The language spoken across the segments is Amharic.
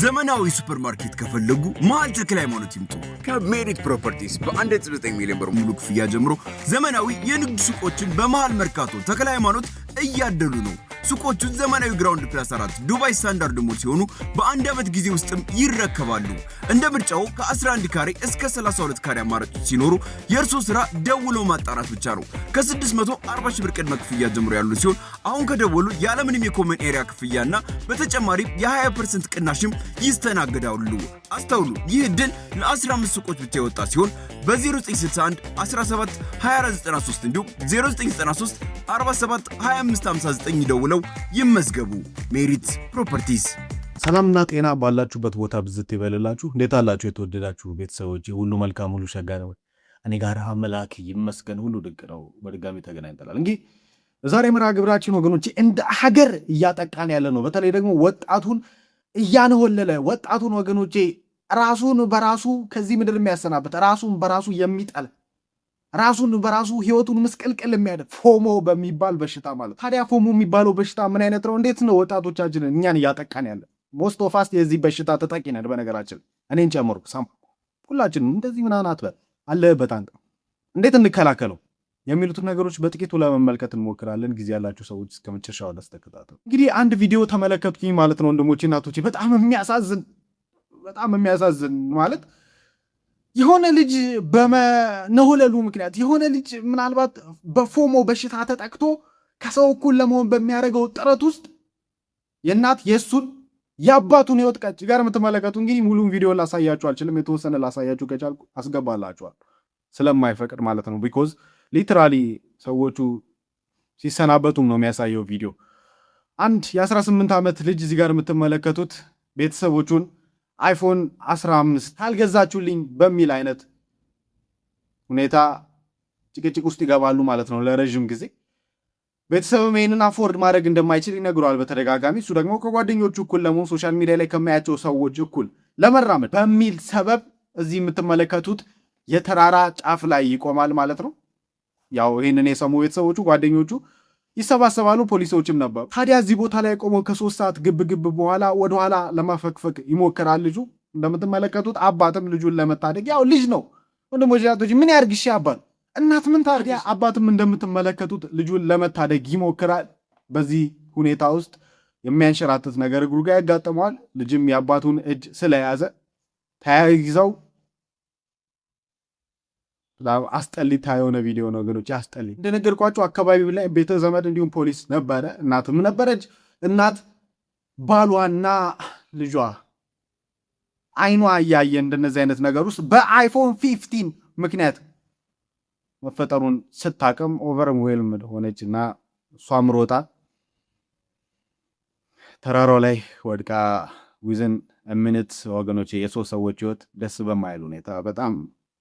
ዘመናዊ ሱፐርማርኬት ከፈለጉ መሃል ተክለ ሃይማኖት ይምጡ። ከሜሪት ፕሮፐርቲስ በ1.9 ሚሊዮን ብር ሙሉ ክፍያ ጀምሮ ዘመናዊ የንግድ ሱቆችን በመሃል መርካቶ ተክለ ሃይማኖት እያደሉ ነው። ሱቆቹ ዘመናዊ ግራውንድ ፕላስ 4 ዱባይ ስታንዳርድ ሞል ሲሆኑ በአንድ ዓመት ጊዜ ውስጥም ይረከባሉ። እንደ ምርጫው ከ11 ካሬ እስከ 32 ካሬ አማራጮች ሲኖሩ የእርሶ ስራ ደውሎ ማጣራት ብቻ ነው። ከ640 ሺህ ብር ቅድመ ክፍያ ጀምሮ ያሉ ሲሆን አሁን ከደወሉ ያለምንም የኮመን ኤሪያ ክፍያና በተጨማሪ የ20% ቅናሽም ይስተናገዳሉ። አስተውሉ፣ ይህ እድል ለ15 ሱቆች ብቻ የወጣ ሲሆን በ0961 17 2493 እንዲሁም 0993 47 2559 ይደውለው ይመዝገቡ። ሜሪት ፕሮፐርቲስ። ሰላምና ጤና ባላችሁበት ቦታ ብዝት ይበልላችሁ። እንዴት አላችሁ የተወደዳችሁ ቤተሰቦች? ሁሉ መልካም፣ ሁሉ ሸጋ ነው። እኔ ጋር አምላክ ይመስገን ሁሉ ድንቅ ነው። በድጋሚ ተገናኝተናል። እንግዲህ ዛሬ መርሃ ግብራችን ወገኖቼ እንደ ሀገር እያጠቃን ያለ ነው። በተለይ ደግሞ ወጣቱን እያነወለለ ወጣቱን ወገኖቼ ራሱን በራሱ ከዚህ ምድር የሚያሰናበት ራሱን በራሱ የሚጠል ራሱን በራሱ ህይወቱን ምስቅልቅል የሚያደርግ ፎሞ በሚባል በሽታ ማለት። ታዲያ ፎሞ የሚባለው በሽታ ምን አይነት ነው? እንዴት ነው ወጣቶቻችንን እኛን እያጠቃን ያለ? ሞስት ኦፍ አስ የዚህ በሽታ ተጠቂ ነን። በነገራችን እኔን ጨምሮ ሁላችንም እንደዚህ ምናምን አትበል አለበት አንተ እንዴት እንከላከለው የሚሉትን ነገሮች በጥቂቱ ለመመልከት እንሞክራለን። ጊዜ ያላችሁ ሰዎች እስከ መጨረሻው ድረስ ተከታተሉ። እንግዲህ አንድ ቪዲዮ ተመለከትኩኝ ማለት ነው ወንድሞቼ እናቶቼ፣ በጣም የሚያሳዝን ማለት የሆነ ልጅ በመነሆለሉ ምክንያት የሆነ ልጅ ምናልባት በፎሞ በሽታ ተጠቅቶ ከሰው እኩል ለመሆን በሚያደርገው ጥረት ውስጥ የእናት የእሱን የአባቱን ህይወት ቀጭ ጋር የምትመለከቱ እንግዲህ ሙሉን ቪዲዮ ላሳያችሁ አልችልም። የተወሰነ ላሳያችሁ ከቻልኩ አስገባላችኋል ስለማይፈቅድ ማለት ነው። ቢኮዝ ሊትራሊ ሰዎቹ ሲሰናበቱም ነው የሚያሳየው ቪዲዮ። አንድ የ18 ዓመት ልጅ እዚህ ጋር የምትመለከቱት ቤተሰቦቹን አይፎን 15 ካልገዛችሁልኝ በሚል አይነት ሁኔታ ጭቅጭቅ ውስጥ ይገባሉ ማለት ነው ለረጅም ጊዜ። ቤተሰብም ይህንን አፎርድ ማድረግ እንደማይችል ይነግረዋል በተደጋጋሚ። እሱ ደግሞ ከጓደኞቹ እኩል ለመሆን ሶሻል ሚዲያ ላይ ከማያቸው ሰዎች እኩል ለመራመድ በሚል ሰበብ እዚህ የምትመለከቱት የተራራ ጫፍ ላይ ይቆማል ማለት ነው። ያው ይህንን የሰሙ ቤተሰቦቹ ጓደኞቹ ይሰባሰባሉ፣ ፖሊሶችም ነበሩ። ታዲያ እዚህ ቦታ ላይ ቆሞ ከ3 ሰዓት ግብ በኋላ ወደኋላ ለማፈግፈግ ይሞክራል ልጁ። እንደምትመለከቱት አባትም ልጁን ለመታደግ ያው ልጅ ነው ወንድሞች ያቶች ምን ያርግሽ አባት እናት ምን ታዲያ አባትም እንደምትመለከቱት ልጁን ለመታደግ ይሞክራል። በዚህ ሁኔታ ውስጥ የሚያንሸራትት ነገር እግሩ ጋር ያጋጥመዋል። ልጅም የአባቱን እጅ ስለያዘ ተያይዘው አስጠሊታ የሆነ ቪዲዮ ነው ገኖች አስጠሊ። እንደነገርኳችሁ አካባቢው ላይ ቤተ ዘመድ እንዲሁም ፖሊስ ነበረ፣ እናትም ነበረች። እናት ባሏና ልጇ አይኗ እያየ እንደነዚህ አይነት ነገር ውስጥ በአይፎን 15 ምክንያት መፈጠሩን ስታቅም ኦቨርዌልምድ ሆነች እና እሷም ሮጣ ተራራው ላይ ወድቃ ዊዝን ሚኒት ወገኖች የሶስት ሰዎች ህይወት ደስ በማይል ሁኔታ በጣም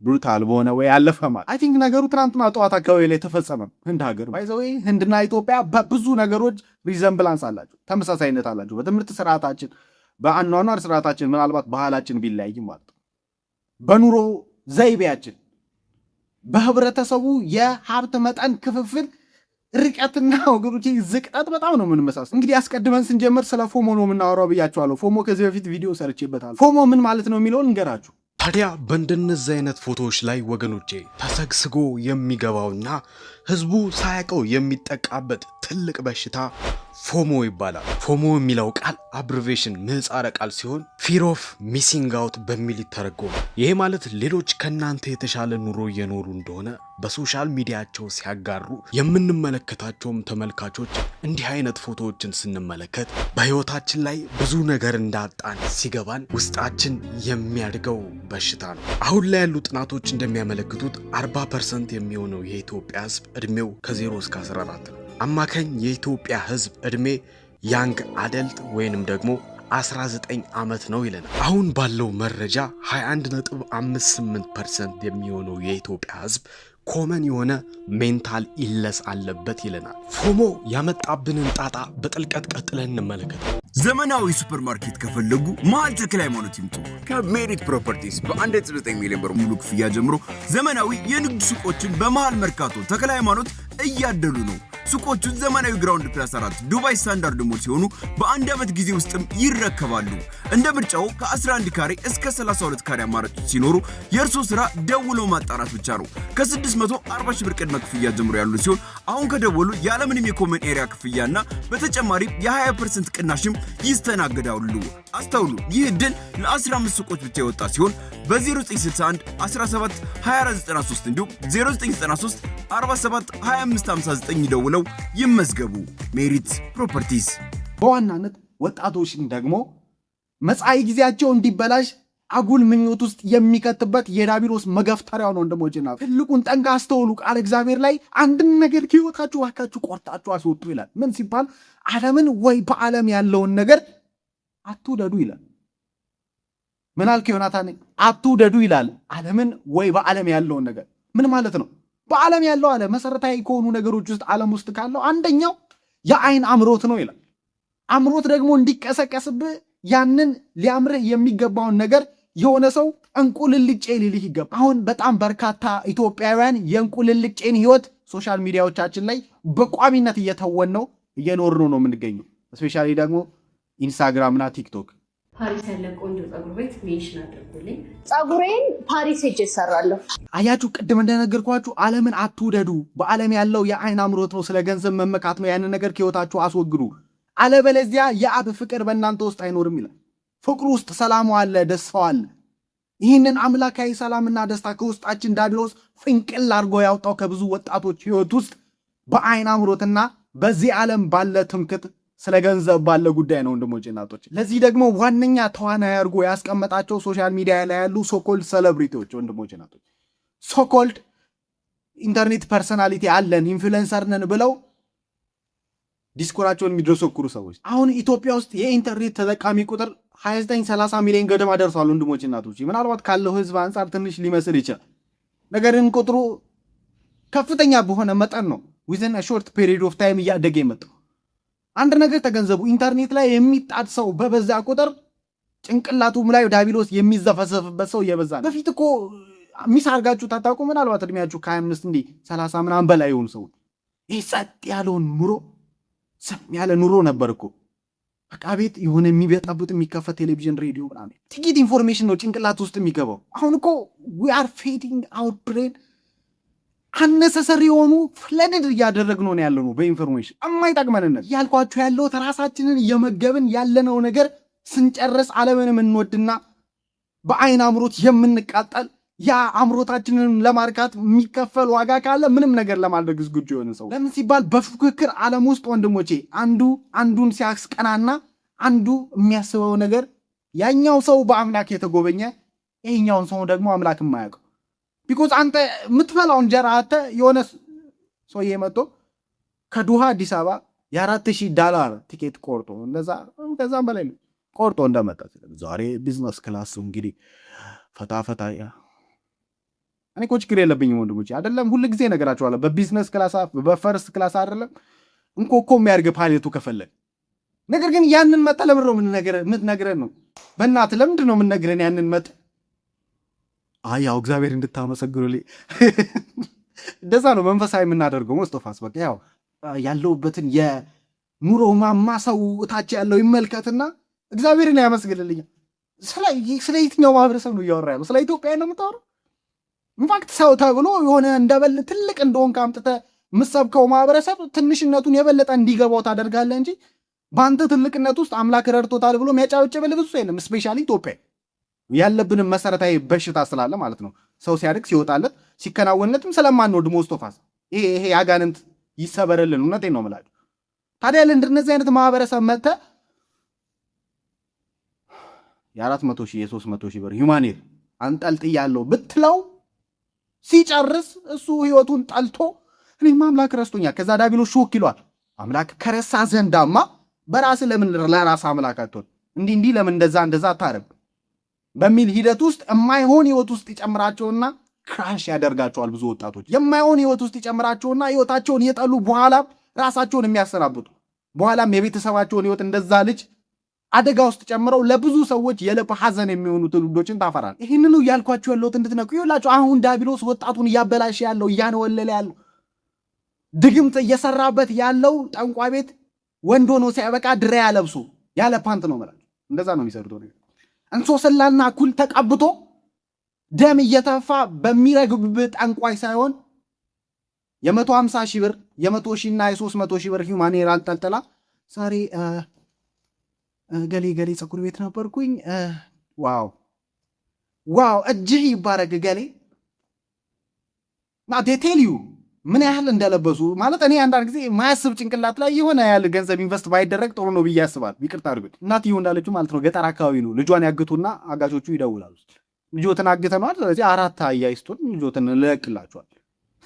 ብሩታል በሆነ ወይ ያለፈ ማለት አይ ቲንክ ነገሩ ትናንትና ጠዋት አካባቢ ላይ ተፈጸመ። ህንድ ሀገር ባይዘው ህንድና ኢትዮጵያ በብዙ ነገሮች ሪዘምብላንስ አላቸው፣ ተመሳሳይነት አላቸው። በትምህርት ስርዓታችን፣ በአኗኗር ስርዓታችን ምናልባት ባህላችን ቢለያይም ማለት ነው። በኑሮ ዘይቤያችን፣ በህብረተሰቡ የሀብት መጠን ክፍፍል ርቀትና ወገኖቼ ዝቅጠት በጣም ነው የምንመሳሰለው። እንግዲህ አስቀድመን ስንጀምር ስለ ፎሞ ነው የምናወራው ብያችኋለሁ። ፎሞ ከዚህ በፊት ቪዲዮ ሰርቼበታለሁ። ፎሞ ምን ማለት ነው የሚለውን እንገራችሁ። ታዲያ በእንደነዚህ አይነት ፎቶዎች ላይ ወገኖቼ ተሰግስጎ የሚገባውና ህዝቡ ሳያውቀው የሚጠቃበት ትልቅ በሽታ ፎሞ ይባላል። ፎሞ የሚለው ቃል አብሪቬሽን ምህጻረ ቃል ሲሆን ፊር ኦፍ ሚሲንግ አውት በሚል ይተረጎም። ይሄ ማለት ሌሎች ከናንተ የተሻለ ኑሮ እየኖሩ እንደሆነ በሶሻል ሚዲያቸው ሲያጋሩ የምንመለከታቸውም ተመልካቾች እንዲህ አይነት ፎቶዎችን ስንመለከት በህይወታችን ላይ ብዙ ነገር እንዳጣን ሲገባን ውስጣችን የሚያድገው በሽታ ነው። አሁን ላይ ያሉ ጥናቶች እንደሚያመለክቱት 40% የሚሆነው የኢትዮጵያ ህዝብ እድሜው ከ0 እስከ 14 ነው። አማካኝ የኢትዮጵያ ህዝብ እድሜ ያንግ አደልት ወይንም ደግሞ 19 ዓመት ነው ይለናል። አሁን ባለው መረጃ 21.58% የሚሆነው የኢትዮጵያ ህዝብ ኮመን የሆነ ሜንታል ኢለስ አለበት ይለናል። ፎሞ ያመጣብንን ጣጣ በጥልቀት ቀጥለን እንመለከት። ዘመናዊ ሱፐርማርኬት ከፈለጉ መሃል ተክለ ሃይማኖት ይምጡ። ከሜሪት ፕሮፐርቲስ በ1.9 ሚሊዮን ብር ሙሉ ክፍያ ጀምሮ ዘመናዊ የንግድ ሱቆችን በመሃል መርካቶ ተክለ ሃይማኖት እያደሉ ነው። ሱቆቹ ዘመናዊ ግራውንድ ፕላስ 4 ዱባይ ስታንዳርድ ሞል ሲሆኑ በአንድ ዓመት ጊዜ ውስጥም ይረከባሉ። እንደ ምርጫው ከ11 ካሬ እስከ 32 ካሬ አማራጮች ሲኖሩ የእርሶ ስራ ደውሎ ማጣራት ብቻ ነው። ከ640 ሺህ ብር ቅድመ ክፍያ ጀምሮ ያሉ ሲሆን አሁን ከደወሉ ያለምንም የኮመን ኤሪያ ክፍያና በተጨማሪም የ20% ቅናሽም ይስተናገዳሉ። አስተውሉ፣ ይህ እድል ለ15 ሱቆች ብቻ የወጣ ሲሆን በ0961 17 2493 እንዲሁም 0993 47 2559 ደውለው ይመዝገቡ። ሜሪት ፕሮፐርቲስ በዋናነት ወጣቶችን ደግሞ መጻኢ ጊዜያቸው እንዲበላሽ አጉል ምኞት ውስጥ የሚከትበት የዳቢሎስ መገፍተሪያው ነው። እንደሞጅና ትልቁን ጠንቃ አስተውሉ። ቃል እግዚአብሔር ላይ አንድን ነገር ከህይወታችሁ ዋካችሁ ቆርጣችሁ አስወጡ ይላል። ምን ሲባል ዓለምን ወይ በዓለም ያለውን ነገር አትውደዱ ይላል። ምን አልክ ዮናታን? አትውደዱ ይላል። ዓለምን ወይ በዓለም ያለውን ነገር ምን ማለት ነው? በዓለም ያለው አለ መሰረታዊ ከሆኑ ነገሮች ውስጥ ዓለም ውስጥ ካለው አንደኛው የአይን አምሮት ነው ይላል። አምሮት ደግሞ እንዲቀሰቀስብህ ያንን ሊያምርህ የሚገባውን ነገር የሆነ ሰው እንቁልልጬ ሊልህ ይገባ። አሁን በጣም በርካታ ኢትዮጵያውያን የእንቁልልጬን ህይወት ሶሻል ሚዲያዎቻችን ላይ በቋሚነት እየተወን ነው እየኖርን ነው የምንገኘው። ስፔሻሊ ደግሞ ኢንስታግራምና ቲክቶክ። ፓሪስ ያለ ቆንጆ ፀጉር ቤት ሜንሽን አድርጉልኝ። ፀጉሬን ፓሪስ ሄጄ እሰራለሁ። አያችሁ፣ ቅድም እንደነገርኳችሁ ዓለምን አትውደዱ። በዓለም ያለው የአይን አምሮት ነው፣ ስለ ገንዘብ መመካት ነው። ያንን ነገር ከህይወታችሁ አስወግዱ። አለበለዚያ የአብ ፍቅር በእናንተ ውስጥ አይኖርም ይላል። ፍቅሩ ውስጥ ሰላሙ አለ፣ ደስታው አለ። ይህንን አምላካዊ ሰላምና ደስታ ከውስጣችን ዳቢሎስ ፍንቅል አድርጎ ያወጣው ከብዙ ወጣቶች ህይወት ውስጥ በአይን አምሮትና በዚህ ዓለም ባለ ትምክት ስለ ገንዘብ ባለ ጉዳይ ነው ወንድሞቼ እናቶች። ለዚህ ደግሞ ዋነኛ ተዋናይ አድርጎ ያስቀመጣቸው ሶሻል ሚዲያ ላይ ያሉ ሶኮልድ ሴሌብሪቲዎች ወንድሞቼ እናቶች፣ ሶኮልድ ኢንተርኔት ፐርሰናሊቲ አለን ኢንፍሉዌንሰር ነን ብለው ዲስኮራቸውን የሚደሰኩሩ ሰዎች አሁን ኢትዮጵያ ውስጥ የኢንተርኔት ተጠቃሚ ቁጥር 29-30 ሚሊዮን ገደማ ደርሷል ወንድሞቼ እናቶች። ምናልባት ካለው ህዝብ አንጻር ትንሽ ሊመስል ይችላል፣ ነገር ግን ቁጥሩ ከፍተኛ በሆነ መጠን ነው ዊዝን አ ሾርት ፔሪድ ኦፍ ታይም እያደገ የመጣው። አንድ ነገር ተገንዘቡ፣ ኢንተርኔት ላይ የሚጣድ ሰው በበዛ ቁጥር ጭንቅላቱም ላይ ዳቢሎስ የሚዘፈዘፍበት ሰው እየበዛ ነው። በፊት እኮ ሚስ አድርጋችሁ ታታውቁ። ምናልባት እድሜያችሁ ከ25 እንዲህ 30 ምናምን በላይ የሆኑ ሰው ይህ ጸጥ ያለውን ኑሮ ሰም ያለ ኑሮ ነበር እኮ። በቃ ቤት የሆነ የሚበጣብጥ የሚከፈት ቴሌቪዥን፣ ሬዲዮ ምናምን ጥቂት ኢንፎርሜሽን ነው ጭንቅላት ውስጥ የሚገባው። አሁን እኮ we are feeding our brain አነሰሰሪ የሆኑ ፍለድድ እያደረግነው ነው ያለነው በኢንፎርሜሽን የማይጠቅመንነት ያልኳችሁ ያለው ራሳችንን እየመገብን ያለነው ነገር ስንጨርስ ዓለምን የምንወድና በአይን አምሮት የምንቃጠል ያ አምሮታችንን ለማርካት የሚከፈል ዋጋ ካለ ምንም ነገር ለማድረግ ዝግጁ የሆነ ሰው ለምን ሲባል በፉክክር ዓለም ውስጥ ወንድሞቼ አንዱን ሲያስቀናና አንዱ የሚያስበው ነገር ያኛው ሰው በአምላክ የተጎበኘ ይሄኛውን ሰው ደግሞ አምላክ የማያውቀው ቢኮዝ አንተ የምትበላው እንጀራ አተ የሆነ ሰውዬ መጥቶ ከዱሃ አዲስ አበባ $4,000 ቲኬት ቆርጦ እንደዛም በላይ ቆርጦ እንደመጣ ዛሬ ቢዝነስ ክላስ እንግዲህ ፈታ እኔ እኮ ችግር የለብኝም ወንድሞቼ፣ አይደለም ሁሉ ጊዜ ነገራችኋለሁ። በቢዝነስ ክላስ በፈርስት ክላስ አይደለም እንኮኮ የሚያርግ ፓይለቱ ከፈለግ። ነገር ግን ያንን መጣ ለምን ነው የምትነግረን ነው? በእናትህ ለምንድን ነው የምንነግረን ያንን መጣ? ያው እግዚአብሔር እንድታመሰግኑልኝ እንደዛ ነው መንፈሳዊ የምናደርገው። ሞስቶፋስ በቃ ያው ያለውበትን የኑሮ ማማ ሰው እታች ያለው ይመልከትና እግዚአብሔርን ያመስግንልኝ። ስለ የትኛው ማህበረሰብ ነው እያወራ ያለው? ስለ ኢትዮጵያ ነው የምታወራው? ኢንፋክት ሰው ተብሎ የሆነ እንደበል ትልቅ እንደሆን ካምጥተ ምሰብከው ማህበረሰብ ትንሽነቱን የበለጠ እንዲገባው ታደርጋለህ እንጂ በአንተ ትልቅነት ውስጥ አምላክ ረድቶታል ብሎ የሚያጫውጭብል ብዙ የለም። ስፔሻሊ ኢትዮጵያ ያለብንም መሰረታዊ በሽታ ስላለ ማለት ነው። ሰው ሲያድግ ሲወጣለት ሲከናወንለትም ስለማንወድ ሞስቶፋስ ይሄ ያጋንንት ይሰበረልን። እውነቴን ነው የምላችሁ። ታዲያ ለእንደነዚህ አይነት ማህበረሰብ መጥተህ የ400,000 የ300,000 ብር ሂውማኒር አንጠልጥያለሁ ብትለው ሲጨርስ እሱ ህይወቱን ጠልቶ እኔማ አምላክ ረስቶኛል። ከዛ ዳቢሎስ ሾክ ይሏል። አምላክ ከረሳ ዘንዳማ በራስ ለምን ለራስ አምላክ አትሆን? እንዲህ ለምን እንደዛ አታረግ በሚል ሂደት ውስጥ የማይሆን ህይወት ውስጥ ይጨምራቸውና ክራሽ ያደርጋቸዋል። ብዙ ወጣቶች የማይሆን ህይወት ውስጥ ይጨምራቸውና ህይወታቸውን የጠሉ በኋላ ራሳቸውን የሚያሰናብጡ በኋላም የቤተሰባቸውን ህይወት እንደዛ ልጅ አደጋ ውስጥ ጨምረው ለብዙ ሰዎች የልብ ሐዘን የሚሆኑ ትውልዶችን ታፈራል። ይህንኑ እያልኳችሁ ያለሁት እንድትነቁ ይላችሁ። አሁን ዳቢሎስ ወጣቱን እያበላሽ ያለው እያነወለለ ያለው ድግምት እየሰራበት ያለው ጠንቋይ ቤት ወንዶ ነው ሲያበቃ ድሪያ ለብሶ ያለ ፓንት ነው ማለት እንደዛ ነው የሚሰሩት ነገር እንሶስላና ኩል ተቀብቶ ደም እየተፋ በሚረግብ ጠንቋይ ሳይሆን የ150 ሺህ ብር የ100 ሺህ እና የ300 ሺህ ብር ሂውማን ሄር አንጠልጥላ ዛሬ ገሌ ፀጉር ቤት ነበርኩኝ ዋው እጅህ ይባረክ ገሌ ና ዴቴልዩ ምን ያህል እንደለበሱ ማለት እኔ አንዳንድ ጊዜ ማያስብ ጭንቅላት ላይ የሆነ ያህል ገንዘብ ኢንቨስት ባይደረግ ጥሩ ነው ብዬ ያስባል። ይቅርታ አድርጉት። እናትየው እንዳለችው ማለት ነው ገጠር አካባቢ ነው ልጇን ያግቱና አጋቾቹ ይደውላሉ። ልጆትን አግተናል፣ ስለዚህ 4 አህያ ይስጡን ልጆትን ልለቅላቸዋል።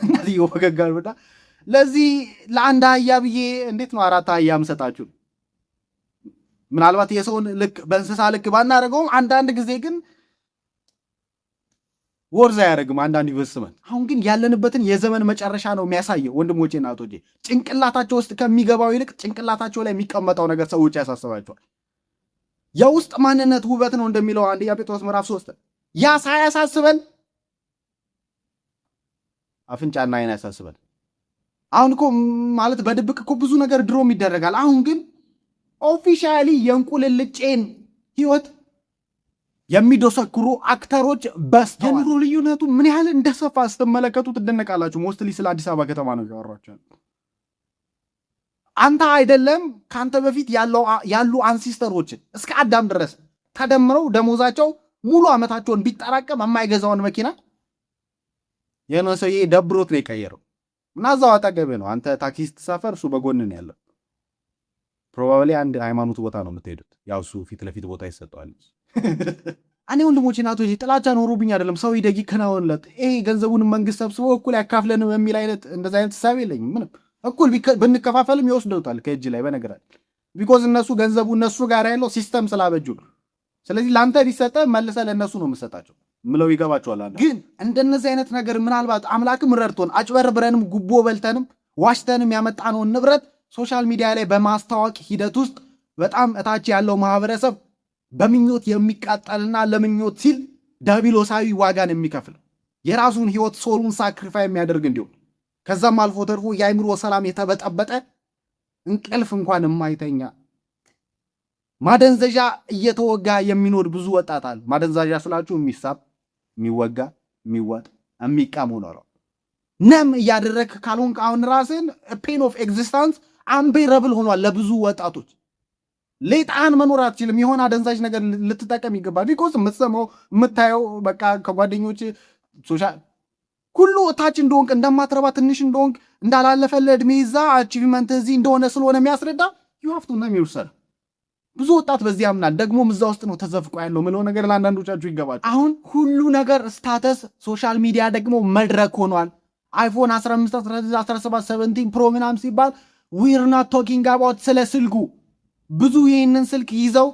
እናትየው ፈገግ አልብዳ ለዚህ ለአንድ አህያ ብዬ እንዴት ነው 4 አህያ የምሰጣችሁ? ምናልባት የሰውን ልክ በእንስሳ ልክ ባናደርገውም አንዳንድ ጊዜ ግን ወርዛ ያደርግም አንዳንድ ኢንቨስትመንት። አሁን ግን ያለንበትን የዘመን መጨረሻ ነው የሚያሳየው። ወንድሞቼ እና እህቶቼ ጭንቅላታቸው ውስጥ ከሚገባው ይልቅ ጭንቅላታቸው ላይ የሚቀመጠው ነገር ሰዎች ያሳስባቸዋል። የውስጥ ማንነት ውበት ነው እንደሚለው አንደኛ ጴጥሮስ ምዕራፍ 3 ያ ሳያሳስበን አፍንጫና አይን ያሳስበን። አሁን እኮ ማለት በድብቅ እኮ ብዙ ነገር ድሮም ይደረጋል። አሁን ግን ኦፊሻሊ የእንቁልልጬን ህይወት የሚደሰክሩ አክተሮች በስተዋል። የኑሮ ልዩነቱ ምን ያህል እንደሰፋ ስትመለከቱ ትደነቃላችሁ። ሞስትሊ ስለ አዲስ አበባ ከተማ ነው ያወራቸው። አንተ አይደለም ካንተ በፊት ያሉ አንሲስተሮችን እስከ አዳም ድረስ ተደምረው ደሞዛቸው ሙሉ ዓመታቸውን ቢጠራቀም የማይገዛውን መኪና የሆነ ሰውዬ ደብሮት ነው የቀየረው እና እዛው አጠገብህ ነው። አንተ ታክሲ ስትሳፈር እሱ በጎን ነው ያለው። ፕሮባብሊ አንድ ሃይማኖት ቦታ ነው የምትሄዱት። ያው እሱ ፊት ለፊት ቦታ ይሰጠዋል። እኔ ወንድሞቼ እናቶቼ ጥላቻ ኖሮብኝ አይደለም። ሰው ይደግ ይከናወንለት ይሄ ገንዘቡን መንግስት ሰብስቦ እኩል ያካፍለን በሚል አይነት እንደዛ አይነት ሐሳብ የለኝም። ምንም እኩል ብንከፋፈልም ይወስደውታል ከእጅ ላይ በነገራችን ቢኮዝ እነሱ ገንዘቡ እነሱ ጋር ያለው ሲስተም ስላበጁ ነው። ስለዚህ ለአንተ ሊሰጠ መልሰ ለእነሱ ነው የምሰጣቸው ምለው ይገባቸዋል። ግን እንደነዚህ አይነት ነገር ምናልባት አምላክም ረድቶን አጭበርብረንም ጉቦ በልተንም ዋሽተንም ያመጣነውን ንብረት ሶሻል ሚዲያ ላይ በማስታወቅ ሂደት ውስጥ በጣም እታች ያለው ማህበረሰብ በምኞት የሚቃጠልና ለምኞት ሲል ዳቢሎሳዊ ዋጋን የሚከፍል የራሱን ህይወት ሶሉን ሳክሪፋይ የሚያደርግ እንዲሆን ከዛም አልፎ ተርፎ የአይምሮ ሰላም የተበጠበጠ እንቅልፍ እንኳን የማይተኛ ማደንዘዣ እየተወጋ የሚኖር ብዙ ወጣት አለ። ማደንዘዣ ስላችሁ የሚሳብ የሚወጋ የሚዋጥ የሚቃም ሆኖ ነም እያደረክ ካልሆንክ አሁን ራስን ፔን ኦፍ ኤግዚስተንስ አንቤረብል ሆኗል ለብዙ ወጣቶች። ሌጣን መኖር አትችልም። የሆነ አደንዛዥ ነገር ልትጠቀም ይገባል። ቢኮዝ የምትሰማው የምታየው በቃ ከጓደኞች ሶሻል ሁሉ ታች እንደሆንክ እንደማትረባ ትንሽ እንደሆንክ እንዳላለፈለ እድሜ ይዛ አቺቭመንት እዚህ እንደሆነ ስለሆነ የሚያስረዳ ዩ ሃቭ ቱ ነም ዩርሰልፍ። ብዙ ወጣት በዚህ ያምናል። ደግሞም እዛ ውስጥ ነው ተዘፍቆ ያለው ምለው ነገር ለአንዳንዶቻችሁ ይገባል። አሁን ሁሉ ነገር ስታተስ ሶሻል ሚዲያ ደግሞ መድረክ ሆኗል። አይፎን 15 17 17 ፕሮ ምናምን ሲባል ዊር ናት ቶኪንግ አባውት ስለ ስልኩ ብዙ ይህንን ስልክ ይዘው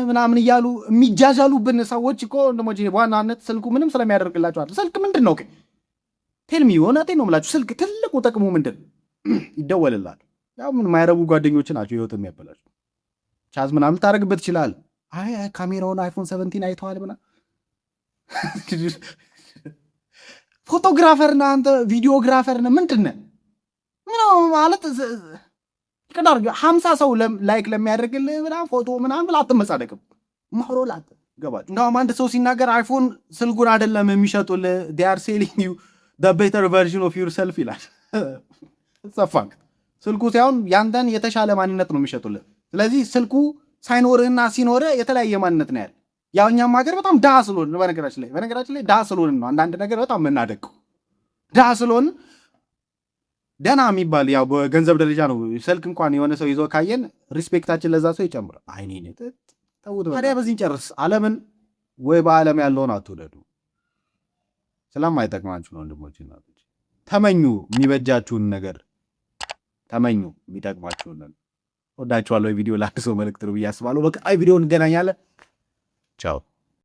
ምናምን እያሉ የሚጃጃሉብን ሰዎች እኮ እንደሞጂ በዋናነት ስልኩ ምንም ስለሚያደርግላቸው አይደል። ስልክ ምንድን ነው? ቴልሚ እውነቴን ነው የምላችሁ። ስልክ ትልቁ ጥቅሙ ምንድን ይደወልላል። ያው ምን የማይረቡ ጓደኞች ናቸው ህይወት የሚያበላቸው። ቻዝ ምናምን ታደርግበት ይችላል። አይ ካሜራውን አይፎን 17 አይተዋል ብና ፎቶግራፈር ነህ አንተ ቪዲዮግራፈር ነህ ምንድን ነህ? ምን ማለት ይቀዳር 50 ሰው ላይክ ለሚያደርግልህ ምናምን ፎቶ ምናምን ብላ አትመጻደቅም። ማህሮላት ገባች። እንደውም አንድ ሰው ሲናገር አይፎን ስልኩን አይደለም የሚሸጡልህ they are selling you the better version of yourself ይላል። ጸፋክ ስልኩ ሳይሆን ያንተን የተሻለ ማንነት ነው የሚሸጡልህ። ስለዚህ ስልኩ ሳይኖርህና ሲኖርህ የተለያየ ማንነት ነው ያለ። ያው እኛም ሀገር በጣም ድሃ ስለሆነ በነገራችን ላይ ድሃ ስለሆነ ነው አንዳንድ ነገር በጣም የምናደቀው። ድሃ ስለሆነ ደና የሚባል ያው በገንዘብ ደረጃ ነው። ስልክ እንኳን የሆነ ሰው ይዞ ካየን ሪስፔክታችን ለዛ ሰው ይጨምራል። አይኔ ታዲያ በዚህ ጨርስ። ዓለምን ወይ በዓለም ያለውን አትውደዱ። ስለማይጠቅማችሁ ነው ወንድሞች እናቶች። ተመኙ፣ የሚበጃችሁን ነገር ተመኙ፣ የሚጠቅማችሁን ነገር። ወዳችኋለሁ። ቪዲዮ ላክሰው መልእክት ነው ብዬ አስባለሁ። በቀጣይ ቪዲዮ እንገናኛለን። ቻው።